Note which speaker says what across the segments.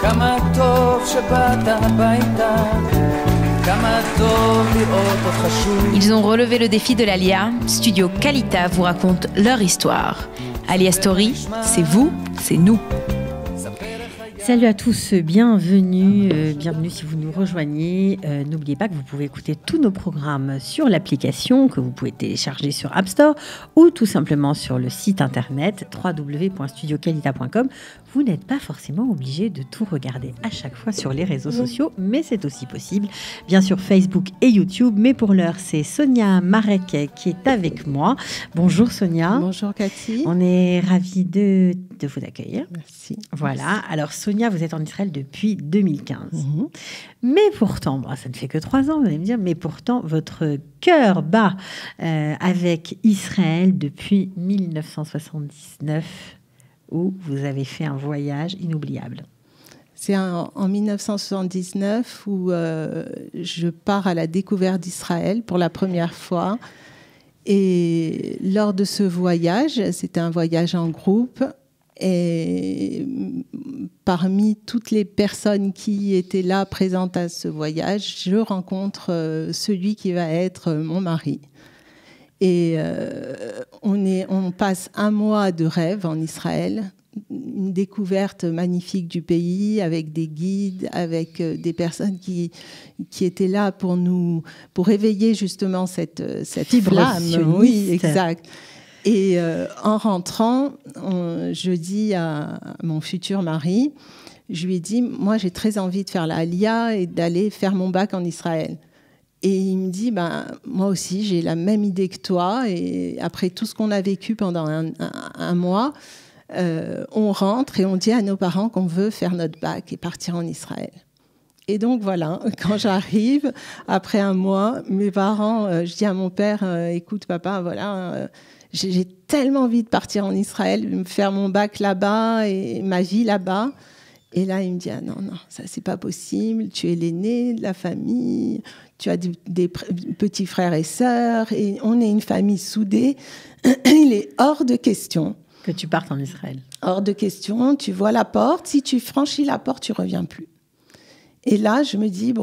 Speaker 1: כמה טוב שבאת הביתה, כמה טוב לראות אותך שוב.
Speaker 2: Ils ont relevé le défi de l'Alia. Studio Kalita vous raconte leur histoire. Alia Story, c'est vous, c'est nous.
Speaker 3: Salut à tous, bienvenue si vous nous rejoignez. N'oubliez pas que vous pouvez écouter tous nos programmes sur l'application que vous pouvez télécharger sur App Store ou tout simplement sur le site internet www.studiokalita.com. Vous n'êtes pas forcément obligé de tout regarder à chaque fois sur les réseaux sociaux, mais c'est aussi possible, bien sûr Facebook et YouTube. Mais pour l'heure, c'est Sonia Marek qui est avec moi. Bonjour Sonia.
Speaker 4: Bonjour Cathy.
Speaker 3: On est ravis de vous accueillir.
Speaker 4: Merci.
Speaker 3: Voilà, alors Sonia, vous êtes en Israël depuis 2015. Mais pourtant, ça ne fait que 3 ans, vous allez me dire, mais pourtant, votre cœur bat avec Israël depuis 1979, où vous avez fait un voyage inoubliable.
Speaker 4: C'est en 1979 où je pars à la découverte d'Israël pour la première fois. Et lors de ce voyage, c'était un voyage en groupe. Et parmi toutes les personnes qui étaient là présentes à ce voyage, je rencontre celui qui va être mon mari. Et on passe un mois de rêve en Israël, une découverte magnifique du pays, avec des guides, avec des personnes qui étaient là pour éveiller justement cette flamme. Oui, exact. Et en rentrant, je dis à mon futur mari, je lui ai dit, moi j'ai très envie de faire la Aliyah et d'aller faire mon bac en Israël. Et il me dit, moi aussi j'ai la même idée que toi, et après tout ce qu'on a vécu pendant un mois, on rentre et on dit à nos parents qu'on veut faire notre bac et partir en Israël. Et donc voilà, quand j'arrive, après un mois, mes parents, je dis à mon père, écoute papa, voilà... j'ai tellement envie de partir en Israël, de me faire mon bac là-bas et ma vie là-bas. Et là, il me dit, non, ça, c'est pas possible. Tu es l'aîné de la famille, tu as des petits frères et sœurs, et on est une famille soudée. Il est hors de question.
Speaker 3: Que tu partes en Israël.
Speaker 4: Hors de question. Tu vois la porte. Si tu franchis la porte, tu reviens plus. Et là, je me dis,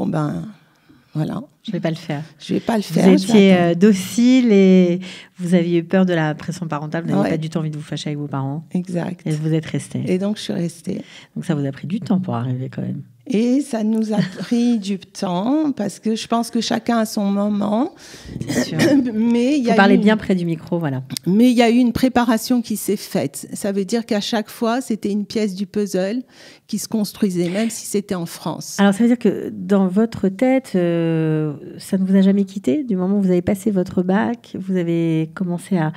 Speaker 4: voilà.
Speaker 3: Je ne vais pas le faire.
Speaker 4: Je vais pas le faire.
Speaker 3: Vous étiez docile et vous aviez eu peur de la pression parentale. Vous n'aviez pas du tout envie de vous fâcher avec vos parents.
Speaker 4: Exact.
Speaker 3: Et vous êtes resté.
Speaker 4: Et donc, je suis restée. Donc,
Speaker 3: ça vous a pris du temps pour arriver quand même.
Speaker 4: Et ça nous a pris du temps parce que je pense que chacun a son moment.
Speaker 3: Bien sûr. Mais vous parlez bien près du micro, voilà.
Speaker 4: Mais il y a eu une préparation qui s'est faite. Ça veut dire qu'à chaque fois, c'était une pièce du puzzle qui se construisait, même si c'était en France.
Speaker 3: Alors, ça veut dire que dans votre tête, ça ne vous a jamais quitté du moment où vous avez passé votre bac, vous avez commencé à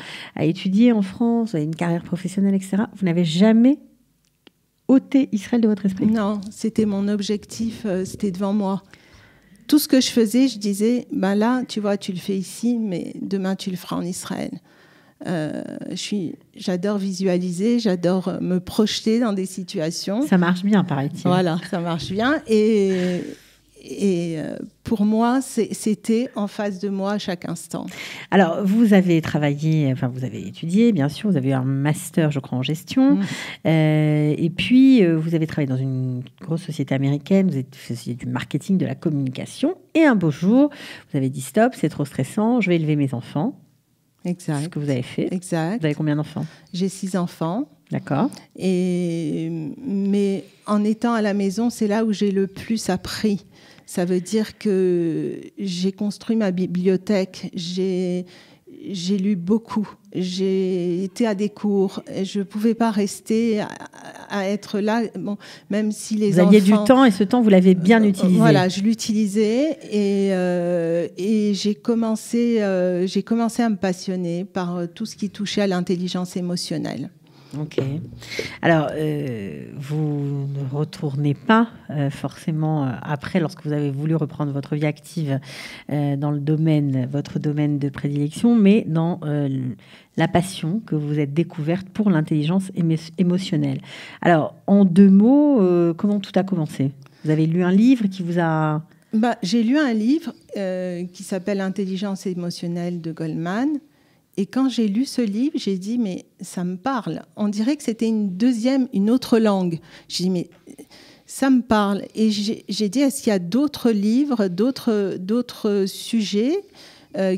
Speaker 3: étudier en France, vous avez une carrière professionnelle, etc. Vous n'avez jamais ôter Israël de votre esprit?
Speaker 4: Non, c'était mon objectif, c'était devant moi. Tout ce que je faisais, je disais, là, tu vois, tu le fais ici, mais demain, tu le feras en Israël. J'adore visualiser, j'adore me projeter dans des situations.
Speaker 3: Ça marche bien, paraît-il.
Speaker 4: Voilà, ça marche bien. Et pour moi, c'était en face de moi à chaque instant.
Speaker 3: Alors, vous avez travaillé, vous avez étudié, bien sûr, vous avez eu un master, je crois, en gestion. Et puis, vous avez travaillé dans une grosse société américaine, vous faisiez du marketing, de la communication. Et un beau jour, vous avez dit stop, c'est trop stressant, je vais élever mes enfants.
Speaker 4: Exact.
Speaker 3: C'est ce que vous avez fait.
Speaker 4: Exact.
Speaker 3: Vous avez combien d'enfants?
Speaker 4: J'ai 6 enfants.
Speaker 3: D'accord.
Speaker 4: Mais en étant à la maison, c'est là où j'ai le plus appris. Ça veut dire que j'ai construit ma bibliothèque, j'ai lu beaucoup, j'ai été à des cours, et je ne pouvais pas rester à être là, même si les enfants...
Speaker 3: Vous aviez du temps et ce temps, vous l'avez bien utilisé.
Speaker 4: Voilà, je l'utilisais et j'ai commencé à me passionner par tout ce qui touchait à l'intelligence émotionnelle.
Speaker 3: Ok. Alors, vous ne retournez pas forcément après, lorsque vous avez voulu reprendre votre vie active dans votre domaine de prédilection, mais dans la passion que vous êtes découverte pour l'intelligence émotionnelle. Alors, en 2 mots, comment tout a commencé? Vous avez lu un livre qui vous a...
Speaker 4: J'ai lu un livre qui s'appelle « Intelligence émotionnelle » de Goldman. Et quand j'ai lu ce livre, j'ai dit, mais ça me parle. On dirait que c'était une autre langue. J'ai dit, mais ça me parle. Et j'ai dit, est-ce qu'il y a d'autres livres, d'autres sujets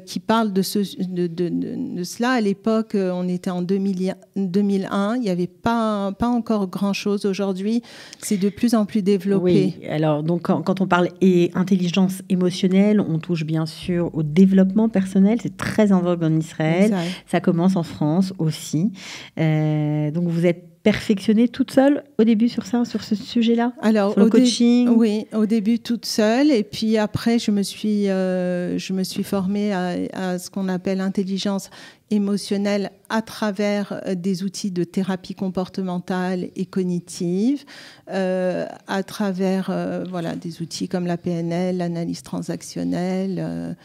Speaker 4: qui parlent de cela? À l'époque, on était en 2001, il n'y avait pas encore grand-chose. Aujourd'hui, c'est de plus en plus développé.
Speaker 3: Oui, alors donc quand on parle intelligence émotionnelle, on touche bien sûr au développement personnel. C'est très en vogue en Israël.
Speaker 4: Exact.
Speaker 3: Ça commence en France aussi. Donc vous êtes perfectionnée toute seule au début sur ce sujet-là?
Speaker 4: Alors,
Speaker 3: sur le coaching?
Speaker 4: Oui, au début toute seule. Et puis après, je me suis formée à ce qu'on appelle intelligence émotionnelle à travers des outils de thérapie comportementale et cognitive, à travers des outils comme la PNL, l'analyse transactionnelle,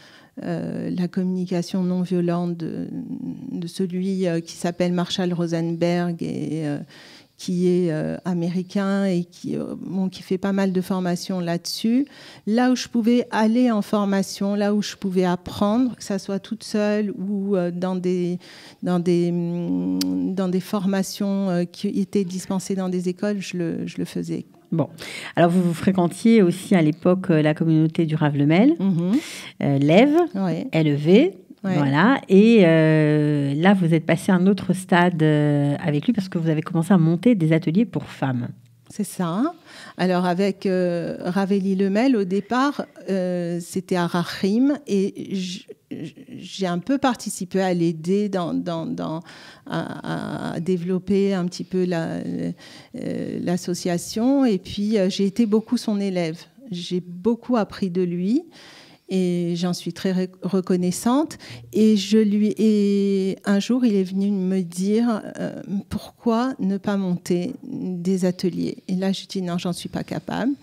Speaker 4: la communication non violente de celui qui s'appelle Marshall Rosenberg et qui est américain et qui fait pas mal de formations là-dessus. Là où je pouvais aller en formation, là où je pouvais apprendre, que ça soit toute seule ou dans des formations qui étaient dispensées dans des écoles, je le faisais.
Speaker 3: Bon, alors vous fréquentiez aussi à l'époque la communauté du Rav Lemel, l'EV,
Speaker 4: Ouais.
Speaker 3: LEV,
Speaker 4: Ouais.
Speaker 3: voilà. Et là, vous êtes passé à un autre stade avec lui parce que vous avez commencé à monter des ateliers pour femmes.
Speaker 4: C'est ça. Alors avec Rav Eli Lemel, au départ, c'était à Rachim et j'ai un peu participé à l'aider à développer un petit peu l'association. Et puis, j'ai été beaucoup son élève. J'ai beaucoup appris de lui. Et j'en suis très reconnaissante. Et un jour, il est venu me dire pourquoi ne pas monter des ateliers. Et là, je dis non, j'en suis pas capable.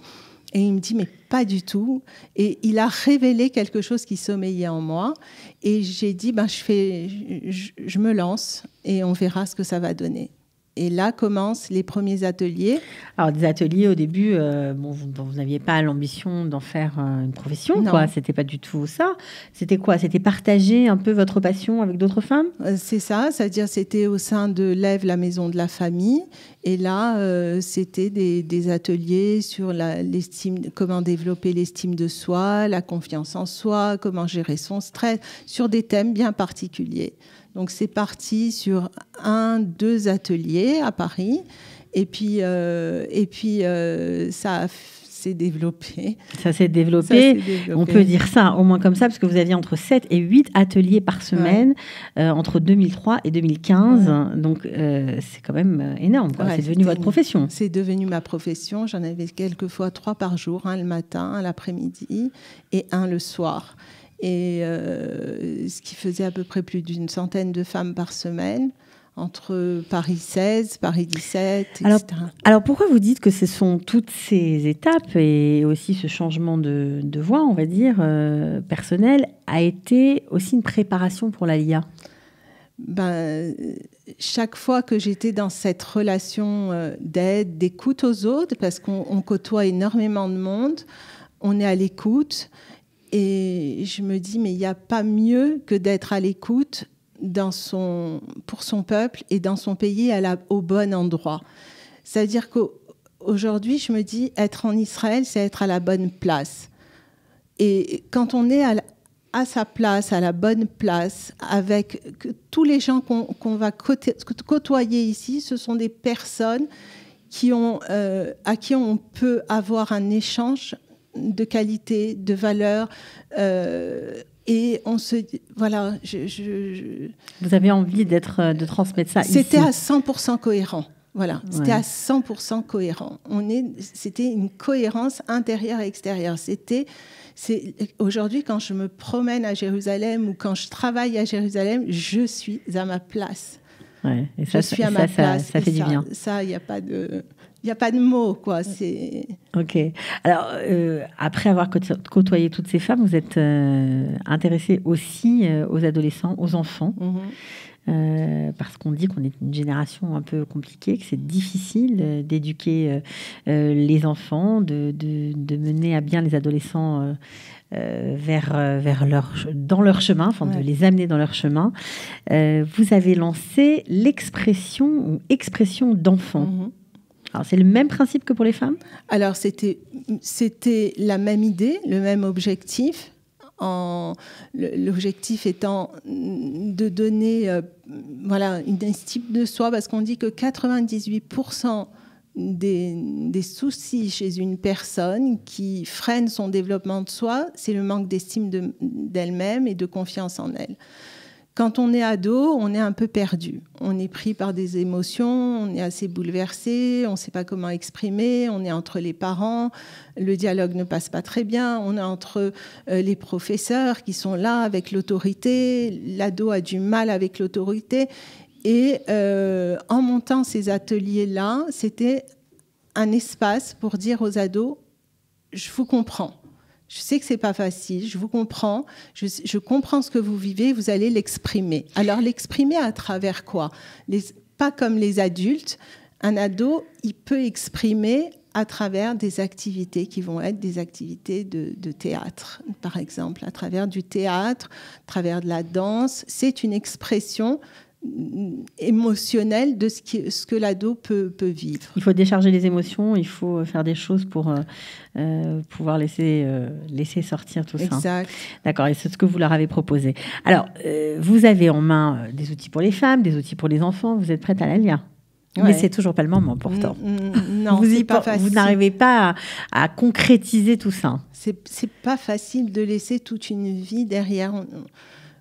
Speaker 4: Et il me dit mais pas du tout. Et il a révélé quelque chose qui sommeillait en moi. Et j'ai dit je me lance et on verra ce que ça va donner. Et là commencent les premiers ateliers.
Speaker 3: Alors, des ateliers, au début, vous n'aviez pas l'ambition d'en faire une profession,
Speaker 4: Non.
Speaker 3: quoi. C'était pas du tout ça. C'était quoi? C'était partager un peu votre passion avec d'autres femmes?
Speaker 4: C'est ça, c'est-à-dire c'était au sein de l'EV, la maison de la famille. Et là, c'était des ateliers sur comment développer l'estime de soi, la confiance en soi, comment gérer son stress, sur des thèmes bien particuliers. Donc, c'est parti sur 2 ateliers à Paris. Et puis ça s'est développé.
Speaker 3: Ça s'est développé. On peut dire ça, au moins comme ça, parce que vous aviez entre 7 et 8 ateliers par semaine entre 2003 et 2015. Ouais. Donc, c'est quand même énorme, quoi. Ouais, c'est devenu votre profession.
Speaker 4: C'est devenu ma profession. J'en avais quelquefois 3 par jour, un le matin, un l'après-midi et un le soir. Et ce qui faisait à peu près plus d'une centaine de femmes par semaine, entre Paris 16, Paris 17, etc.
Speaker 3: Alors pourquoi vous dites que ce sont toutes ces étapes et aussi ce changement de voie, on va dire, personnel, a été aussi une préparation pour l'Aliyah?
Speaker 4: Chaque fois que j'étais dans cette relation d'aide, d'écoute aux autres, parce qu'on côtoie énormément de monde, on est à l'écoute. Et je me dis, mais il n'y a pas mieux que d'être à l'écoute pour son peuple et dans son pays au bon endroit. C'est-à-dire qu'aujourd'hui, je me dis, être en Israël, c'est être à la bonne place. Et quand on est à sa place, à la bonne place, avec tous les gens qu'on va côtoyer ici, ce sont des personnes à qui on peut avoir un échange de qualité, de valeur, et on se dit, voilà,
Speaker 3: Vous avez envie de transmettre ça ici.
Speaker 4: C'était à 100% cohérent. Voilà, c'était à 100% cohérent. C'était une cohérence intérieure et extérieure. Aujourd'hui, quand je me promène à Jérusalem ou quand je travaille à Jérusalem, je suis à ma place.
Speaker 3: Ouais, et ça,
Speaker 4: je suis à ma place.
Speaker 3: Ça fait du bien.
Speaker 4: Ça, il n'y a pas de mots, quoi.
Speaker 3: Ok. Alors, après avoir côtoyé toutes ces femmes, vous êtes intéressée aussi aux adolescents, aux enfants. parce qu'on dit qu'on est une génération un peu compliquée, que c'est difficile d'éduquer les enfants, de mener à bien les adolescents dans leur chemin, enfin de les amener dans leur chemin. Vous avez lancé l'expression ou expression d'enfant. Alors, c'est le même principe que pour les femmes ?
Speaker 4: Alors, c'était la même idée, le même objectif. L'objectif étant de donner une estime de soi, parce qu'on dit que 98% des soucis chez une personne qui freine son développement de soi, c'est le manque d'estime d'elle-même et de confiance en elle. Quand on est ado, on est un peu perdu. On est pris par des émotions, on est assez bouleversé, on ne sait pas comment exprimer, on est entre les parents, le dialogue ne passe pas très bien, on est entre les professeurs qui sont là avec l'autorité, l'ado a du mal avec l'autorité. Et en montant ces ateliers-là, c'était un espace pour dire aux ados, je vous comprends. Je sais que c'est pas facile, je vous comprends, je comprends ce que vous vivez, vous allez l'exprimer. Alors l'exprimer à travers quoi ? Pas comme les adultes, un ado, il peut exprimer à travers des activités qui vont être des activités de théâtre, par exemple, à travers du théâtre, à travers de la danse. C'est une expression émotionnelle de ce que l'ado peut vivre.
Speaker 3: Il faut décharger les émotions, il faut faire des choses pour pouvoir laisser sortir tout ça.
Speaker 4: Exact.
Speaker 3: D'accord, et c'est ce que vous leur avez proposé. Alors, vous avez en main des outils pour les femmes, des outils pour les enfants, vous êtes prête à la lire. Mais c'est toujours pas le moment pourtant.
Speaker 4: Non, c'est pas facile.
Speaker 3: Vous n'arrivez pas à concrétiser tout ça.
Speaker 4: C'est pas facile de laisser toute une vie derrière.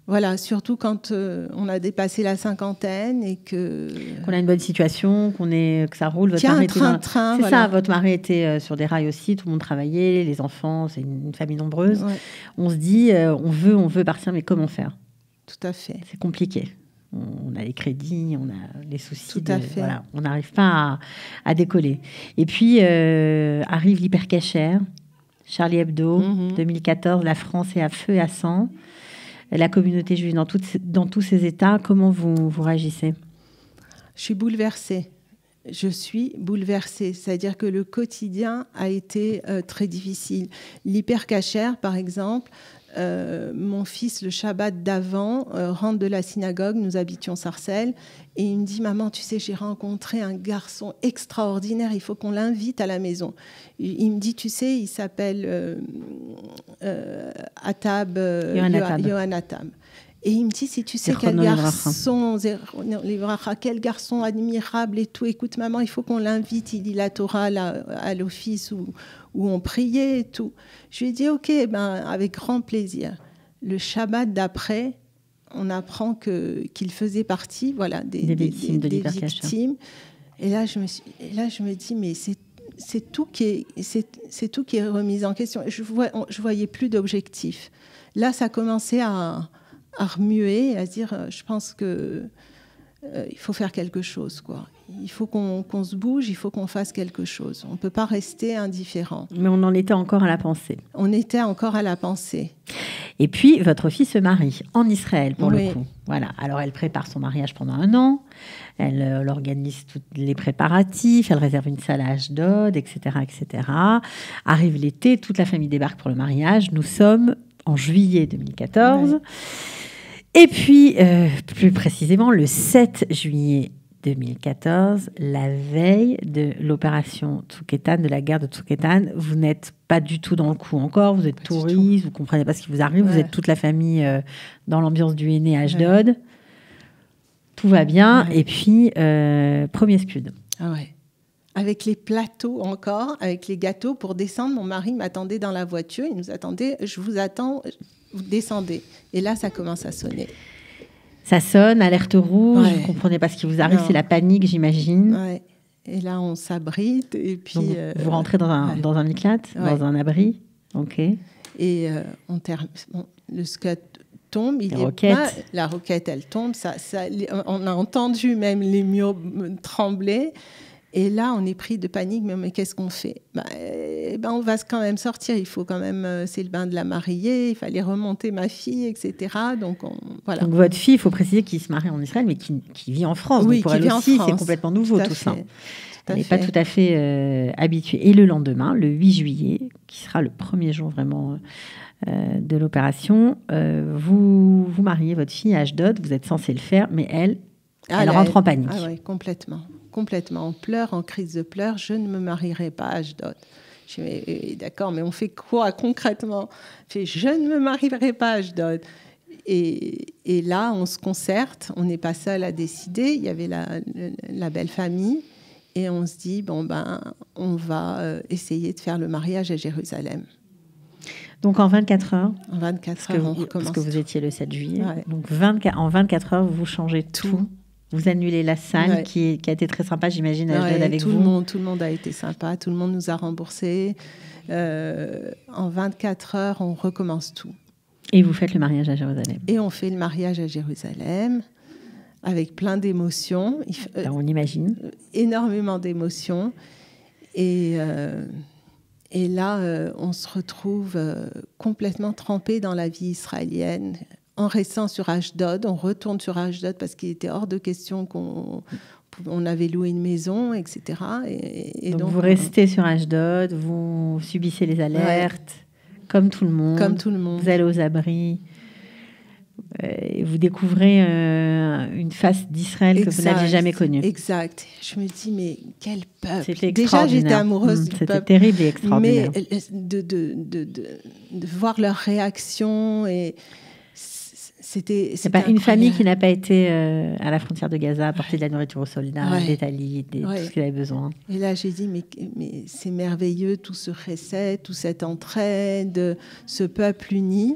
Speaker 4: Voilà, surtout quand on a dépassé la cinquantaine et
Speaker 3: qu'on a une bonne situation, que ça roule.
Speaker 4: Votre mari train-train.
Speaker 3: C'est ça, votre mari était sur des rails aussi, tout le monde travaillait, les enfants, c'est une famille nombreuse. Ouais. On se dit, on veut partir, mais comment faire ?
Speaker 4: Tout à fait.
Speaker 3: C'est compliqué. On a les crédits, on a les soucis.
Speaker 4: Tout à fait.
Speaker 3: Voilà, on n'arrive pas à décoller. Et puis arrive l'hypercachère, Charlie Hebdo, 2014, la France est à feu et à sang. La communauté juive dans tous ces états, comment vous réagissez ?
Speaker 4: Je suis bouleversée. C'est-à-dire que le quotidien a été très difficile. L'hypercachère, par exemple, mon fils, le Shabbat d'avant, rentre de la synagogue, nous habitions Sarcelles, et il me dit « Maman, tu sais, j'ai rencontré un garçon extraordinaire, il faut qu'on l'invite à la maison. » Il me dit « Tu sais, il s'appelle Yohan Atab. » Et il me dit, si tu sais quel garçon admirable et tout, écoute maman, il faut qu'on l'invite, il lit la Torah à l'office où on priait et tout. Je lui ai dit, ok, avec grand plaisir. Le Shabbat d'après, on apprend qu'il faisait partie des victimes. Et là, je me dis, mais c'est tout qui est remis en question. Je voyais plus d'objectifs. Là, ça commençait à remuer, à se dire, je pense que il faut faire quelque chose, quoi. Il faut qu'on se bouge, il faut qu'on fasse quelque chose. On ne peut pas rester indifférent.
Speaker 3: Mais on en était encore à la pensée.
Speaker 4: On était encore à la pensée.
Speaker 3: Et puis, votre fille se marie en Israël, pour le coup. Voilà. Alors, elle prépare son mariage pendant 1 an. Elle organise tous les préparatifs. Elle réserve une salle à Ashdod, etc., etc. Arrive l'été, toute la famille débarque pour le mariage. Nous sommes en juillet 2014. Ouais. Et puis, plus précisément, le 7 juillet 2014, la veille de l'opération Tzouketan, de la guerre de Tzouketan, vous n'êtes pas du tout dans le coup encore, vous êtes touriste, vous ne comprenez pas ce qui vous arrive, vous êtes toute la famille dans l'ambiance du Henné à Ashdod. Tout va bien, et puis, premier scud.
Speaker 4: Ah ouais. Avec les plateaux encore, avec les gâteaux pour descendre, mon mari m'attendait dans la voiture, il nous attendait, je vous attends, vous descendez. Et là, ça commence à sonner.
Speaker 3: Ça sonne, alerte rouge, vous ne comprenez pas ce qui vous arrive, c'est la panique, j'imagine.
Speaker 4: Ouais. Et là, on s'abrite. Et puis,
Speaker 3: donc, vous rentrez dans un miklat, dans un abri. Ok.
Speaker 4: Et le scud tombe. La roquette, elle tombe. On a entendu même les murs trembler. Et là, on est pris de panique, mais qu'est-ce qu'on fait? On va quand même sortir, il faut quand même, c'est le bain de la mariée, il fallait remonter ma fille, etc. Donc, voilà.
Speaker 3: Donc votre fille, il faut préciser qu'il se marie en Israël, mais qui vit en France.
Speaker 4: Oui,
Speaker 3: donc pour
Speaker 4: qui
Speaker 3: elle
Speaker 4: vit en
Speaker 3: aussi,
Speaker 4: France.
Speaker 3: c'est complètement nouveau tout ça. Elle n'est pas
Speaker 4: fait.
Speaker 3: tout à fait habituée. Et le lendemain, le 8 juillet, qui sera le premier jour vraiment de l'opération, vous mariez votre fille à Ashdod, vous êtes censé le faire, mais elle rentre en panique.
Speaker 4: Ah oui, complètement. On pleure, en crise de pleurs. Je ne me marierai pas à Ashdod. Je dis, d'accord, mais on fait quoi concrètement? Je ne me marierai pas à Ashdod. Et là, on se concerte. On n'est pas seul à décider. Il y avait la belle famille. Et on se dit, on va essayer de faire le mariage à Jérusalem.
Speaker 3: Donc en 24 heures,
Speaker 4: on recommence.
Speaker 3: Parce que vous étiez le 7 juillet.
Speaker 4: Ouais.
Speaker 3: Donc en 24 heures, vous changez tout. Vous annulez la salle qui a été très sympa, j'imagine, à Ashdod avec vous.
Speaker 4: Tout le monde a été sympa. Tout le monde nous a remboursé. En 24 heures, on recommence tout.
Speaker 3: Et vous faites le mariage à Jérusalem.
Speaker 4: Et on fait le mariage à Jérusalem avec plein d'émotions.
Speaker 3: On imagine.
Speaker 4: Énormément d'émotions. Et là, on se retrouve complètement trempé dans la vie israélienne. En restant sur Ashdod, on retourne sur Ashdod parce qu'il était hors de question qu'on avait loué une maison, etc. Et
Speaker 3: donc vous restez sur Ashdod, vous subissez les alertes, comme tout le monde. Vous allez aux abris. Et vous découvrez une face d'Israël que vous n'aviez jamais connue.
Speaker 4: Exact. Je me dis, mais quel peuple.
Speaker 3: C'était
Speaker 4: déjà, j'étais amoureuse du peuple.
Speaker 3: C'était terrible et extraordinaire.
Speaker 4: Mais de voir leur réaction et...
Speaker 3: C'est pas une famille qui n'a pas été à la frontière de Gaza, apporter de la nourriture aux soldats, des talis, tout ce qu'ils avaient besoin.
Speaker 4: Et là, j'ai dit, mais c'est merveilleux, tout ce recette, toute cette entraide, ce peuple uni.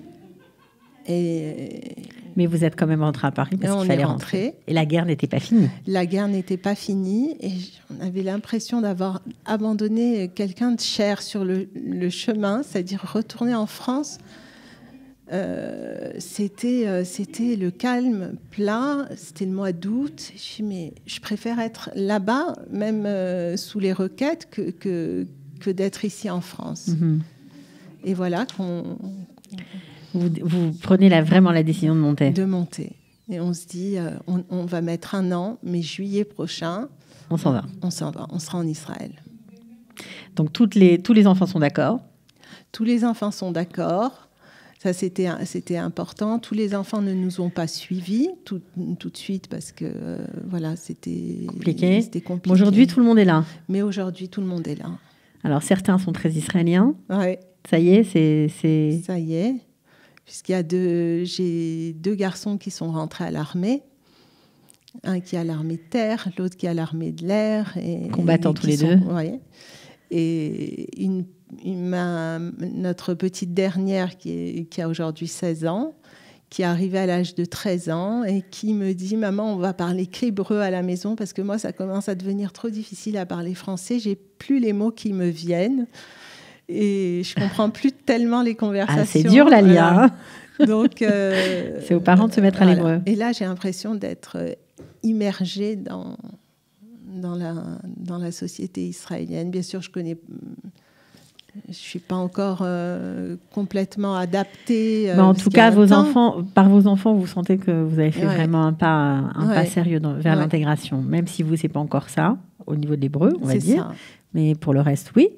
Speaker 3: Mais vous êtes quand même rentré à Paris parce qu'il fallait rentrer. Et la guerre n'était pas finie.
Speaker 4: La guerre n'était pas finie et on avait l'impression d'avoir abandonné quelqu'un de cher sur le chemin, c'est-à-dire retourner en France. C'était le calme plat, c'était le mois d'août. Je me suis dit, mais je préfère être là-bas, même sous les roquettes, que d'être ici en France. Mm-hmm. Et voilà qu'on...
Speaker 3: Vous prenez vraiment la décision de monter.
Speaker 4: De monter. Et on se dit, on va mettre 1 an, mais juillet prochain...
Speaker 3: On s'en va.
Speaker 4: On sera en Israël.
Speaker 3: Donc tous les enfants sont d'accord?
Speaker 4: Tous les enfants sont d'accord. Ça, c'était important. Tous les enfants ne nous ont pas suivis tout de suite parce que c'était
Speaker 3: compliqué.
Speaker 4: Compliqué.
Speaker 3: Aujourd'hui, tout le monde est là.
Speaker 4: Mais aujourd'hui, tout le monde est là.
Speaker 3: Alors, certains sont très israéliens.
Speaker 4: Ouais.
Speaker 3: Ça y est, c'est...
Speaker 4: Ça y est. J'ai 2 garçons qui sont rentrés à l'armée. Un qui est à l'armée de terre, l'autre qui est à l'armée de l'air.
Speaker 3: Combattants tous les deux.
Speaker 4: Ouais. Et notre petite dernière qui a aujourd'hui 16 ans, qui est arrivée à l'âge de 13 ans et qui me dit « Maman, on va parler qu'hébreu à la maison parce que moi, ça commence à devenir trop difficile à parler français. J'ai plus les mots qui me viennent et je comprends plus tellement les conversations. »
Speaker 3: Ah, c'est dur, Lalia.
Speaker 4: Voilà. Donc,
Speaker 3: c'est aux parents de se mettre à l'hébreu.
Speaker 4: Et là, j'ai l'impression d'être immergée dans la société israélienne. Bien sûr, je suis pas encore complètement adaptée.
Speaker 3: En tout cas, par vos enfants, vous sentez que vous avez fait vraiment un pas sérieux vers l'intégration, même si vous, c'est pas encore ça au niveau de l'hébreu, on va dire. Ça. Mais pour le reste, oui.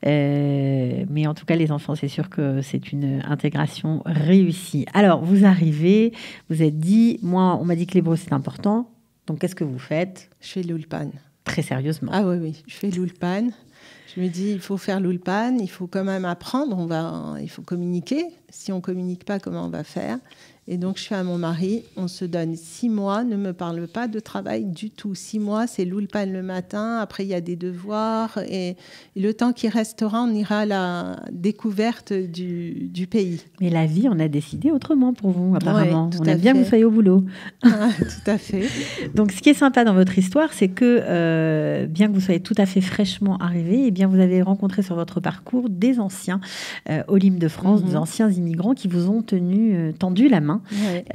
Speaker 3: Mais en tout cas, les enfants, c'est sûr que c'est une intégration réussie. Alors, vous arrivez, vous êtes dit, moi, on m'a dit que l'hébreu, c'est important. Donc, qu'est-ce que vous faites?
Speaker 4: Je fais l'ulpan.
Speaker 3: Très sérieusement.
Speaker 4: Ah oui, je fais l'ulpan. Je me dis, il faut faire l'ulpan, il faut quand même apprendre, il faut communiquer. Si on ne communique pas, comment on va faire? Et donc, je fais à mon mari, on se donne 6 mois, ne me parle pas de travail du tout. 6 mois, c'est l'ulpan le matin, après il y a des devoirs. Et le temps qui restera, on ira à la découverte du pays.
Speaker 3: Mais la vie, on a décidé autrement pour vous, apparemment. On aime bien que vous soyez au boulot.
Speaker 4: Ah, tout à fait.
Speaker 3: Donc, ce qui est sympa dans votre histoire, c'est que, bien que vous soyez tout à fait fraîchement arrivé, eh bien, vous avez rencontré sur votre parcours des anciens Olim de France, des anciens immigrants qui vous ont tendu la main.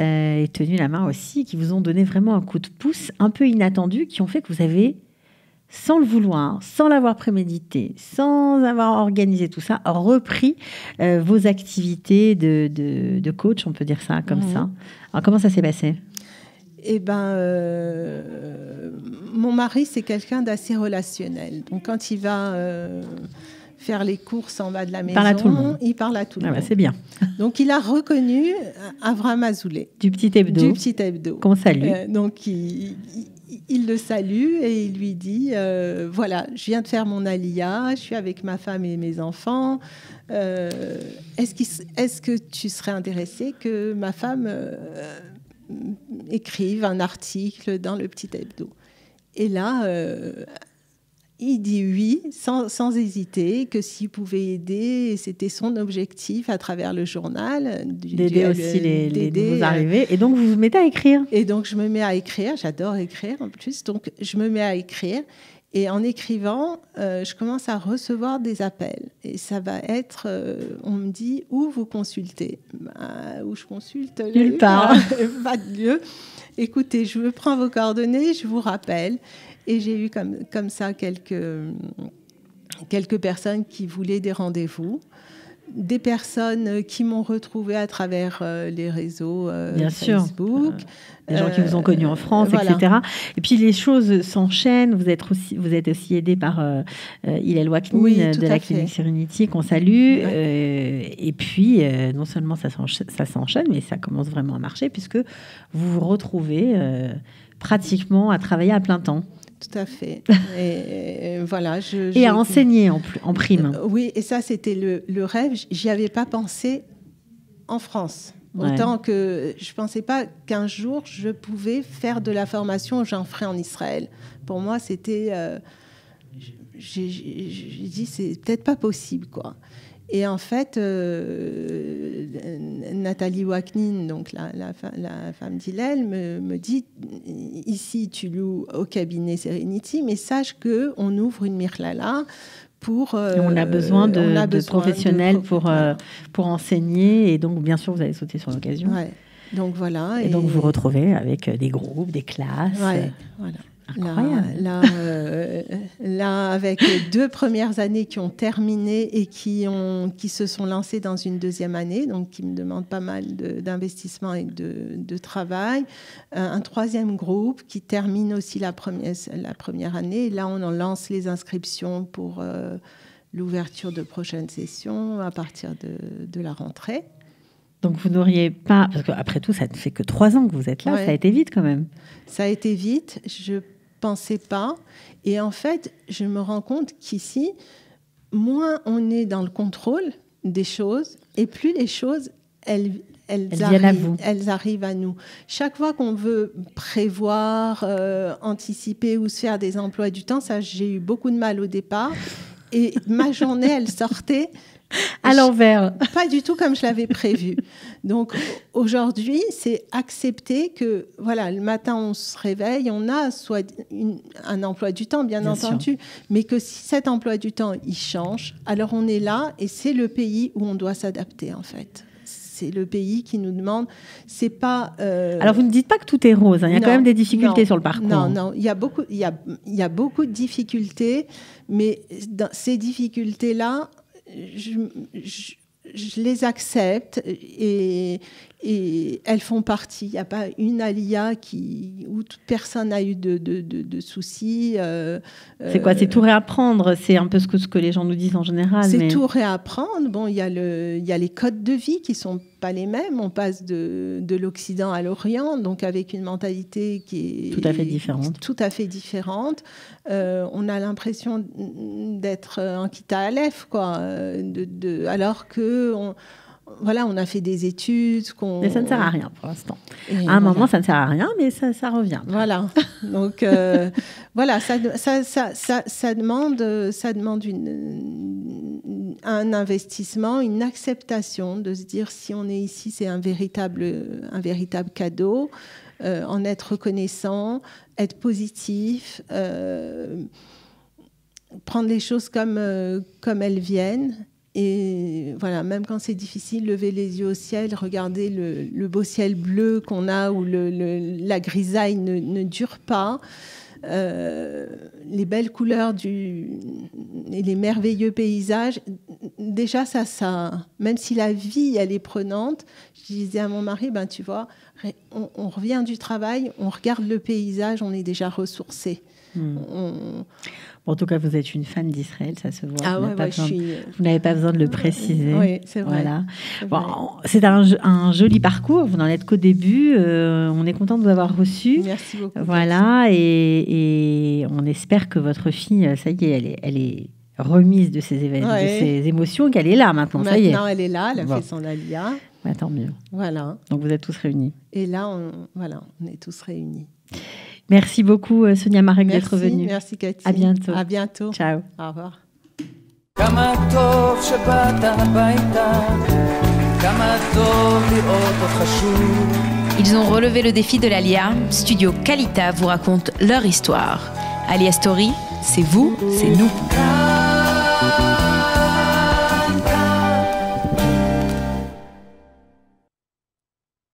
Speaker 3: Et tenu la main aussi, qui vous ont donné vraiment un coup de pouce un peu inattendu, qui ont fait que vous avez sans le vouloir, sans l'avoir prémédité, sans avoir organisé tout ça, repris vos activités de coach, on peut dire ça comme ça. Alors, comment ça s'est passé ?
Speaker 4: Eh ben, mon mari, c'est quelqu'un d'assez relationnel. Donc, quand il va faire les courses en bas de la maison, il parle à tout le monde.
Speaker 3: C'est bien.
Speaker 4: Donc, il a reconnu Avram Azoulay.
Speaker 3: Du Petit Hebdo. Qu'on salue.
Speaker 4: Donc, il le salue et il lui dit, voilà, je viens de faire mon Aliyah, je suis avec ma femme et mes enfants. Est-ce que tu serais intéressé que ma femme écrive un article dans le Petit Hebdo? Et là, il dit oui, sans hésiter, que s'il pouvait aider, c'était son objectif à travers le journal.
Speaker 3: D'aider aussi les nouveaux arrivés. Et donc, vous vous mettez à écrire.
Speaker 4: Et donc, je me mets à écrire. J'adore écrire, en plus. Donc, je me mets à écrire. Et en écrivant, je commence à recevoir des appels. Et ça va être... on me dit, où vous consultez ? Où je consulte ?
Speaker 3: Nulle part.
Speaker 4: Pas de lieu. Écoutez, je prends vos coordonnées, je vous rappelle. Et j'ai eu comme ça quelques personnes qui voulaient des rendez-vous, des personnes qui m'ont retrouvée à travers les réseaux Facebook.
Speaker 3: Des gens qui vous ont connu en France, voilà. Etc. Et puis les choses s'enchaînent. Vous êtes aussi aidé par Hillel Waknin de la clinique Serenity qu'on salue. Ouais. Et puis, non seulement ça s'enchaîne, mais ça commence vraiment à marcher puisque vous vous retrouvez pratiquement à travailler à plein temps.
Speaker 4: Tout à fait. Et voilà.
Speaker 3: Et à enseigner en prime.
Speaker 4: Oui, et ça, c'était le rêve. J'y avais pas pensé en France. Autant que je ne pensais pas qu'un jour, je pouvais faire de la formation, j'en ferais en Israël. Pour moi, c'était... j'ai dit, c'est peut-être pas possible, quoi. Et en fait, Nathalie Waknin, donc la femme d'Hillel, me dit, ici, tu loues au cabinet Serenity, mais sache qu'on ouvre une mirlala pour...
Speaker 3: on a besoin de professionnels pour enseigner. Et donc, bien sûr, vous allez sauter sur l'occasion.
Speaker 4: Ouais. Donc, voilà.
Speaker 3: Et donc, vous vous retrouvez avec des groupes, des classes.
Speaker 4: Ouais, voilà.
Speaker 3: Incroyable.
Speaker 4: Là, avec les 2 premières années qui ont terminé et qui se sont lancées dans une deuxième année, donc qui me demandent pas mal d'investissement et de travail. Un 3e groupe qui termine aussi la première année. Et là, on en lance les inscriptions pour l'ouverture de prochaines sessions à partir de la rentrée.
Speaker 3: Donc, vous n'auriez pas... Parce qu'après tout, ça ne fait que 3 ans que vous êtes là. Ouais. Ça a été vite quand même.
Speaker 4: Ça a été vite. Je pensais pas. Et en fait, je me rends compte qu'ici, moins on est dans le contrôle des choses, et plus les choses, elles arrivent à nous. Chaque fois qu'on veut prévoir, anticiper ou se faire des emplois du temps, ça, j'ai eu beaucoup de mal au départ. Et ma journée, elle sortait...
Speaker 3: à l'envers.
Speaker 4: Pas du tout comme je l'avais prévu. Donc aujourd'hui, c'est accepter que voilà, le matin on se réveille, on a soit un emploi du temps bien entendu, sûr. Mais que si cet emploi du temps il change, alors on est là et c'est le pays où on doit s'adapter en fait. C'est le pays qui nous demande. C'est pas.
Speaker 3: Alors vous ne dites pas que tout est rose. Hein. Il y a quand même des difficultés sur le parcours.
Speaker 4: Non. Il y a beaucoup de difficultés, mais dans ces difficultés-là. Je les accepte et elles font partie. Il n'y a pas une Aliyah où personne n'a eu de soucis.
Speaker 3: C'est quoi ? C'est tout réapprendre. C'est un peu ce que les gens nous disent en général.
Speaker 4: C'est tout réapprendre. Bon, il y a les codes de vie qui ne sont pas les mêmes. On passe de l'Occident à l'Orient, donc avec une mentalité qui est
Speaker 3: tout à fait différente.
Speaker 4: On a l'impression d'être en Kita Aleph, quoi. Alors que... on a fait des études.
Speaker 3: Mais ça ne sert à rien pour l'instant. À un moment, ça ne sert à rien, mais ça revient.
Speaker 4: Voilà. Donc, voilà, ça demande un investissement, une acceptation de se dire si on est ici, c'est un véritable cadeau, en être reconnaissant, être positif, prendre les choses comme elles viennent. Et voilà, même quand c'est difficile, lever les yeux au ciel, regarder le beau ciel bleu qu'on a où la grisaille ne dure pas. les belles couleurs et les merveilleux paysages, déjà ça, même si la vie elle est prenante, je disais à mon mari, ben tu vois, on revient du travail, on regarde le paysage, on est déjà ressourcé.
Speaker 3: En tout cas, vous êtes une fan d'Israël, ça se voit.
Speaker 4: Ah
Speaker 3: vous n'avez pas besoin de le préciser.
Speaker 4: Oui, c'est vrai.
Speaker 3: Voilà. C'est un joli parcours. Vous n'en êtes qu'au début. On est content de vous avoir reçu.
Speaker 4: Merci beaucoup.
Speaker 3: Voilà, et on espère que votre fille, ça y est, elle est remise de ses événements, de ses émotions, qu'elle est là maintenant. Ça y est.
Speaker 4: Maintenant, elle est là. Elle a fait son alia.
Speaker 3: Bah, tant mieux.
Speaker 4: Voilà.
Speaker 3: Donc vous êtes tous réunis.
Speaker 4: Et là, on est tous réunis.
Speaker 3: Merci beaucoup, Sonia Marek, d'être venue.
Speaker 4: Merci, Cathy.
Speaker 3: À bientôt.
Speaker 4: À bientôt.
Speaker 3: Ciao.
Speaker 4: Au revoir.
Speaker 1: כמה טוב שבאת הביתה, כמה טוב לראות אותך שוב.
Speaker 2: Ils ont relevé le défi de l'Alia. Studio Kalita vous raconte leur histoire. Alia Story, c'est vous, c'est nous.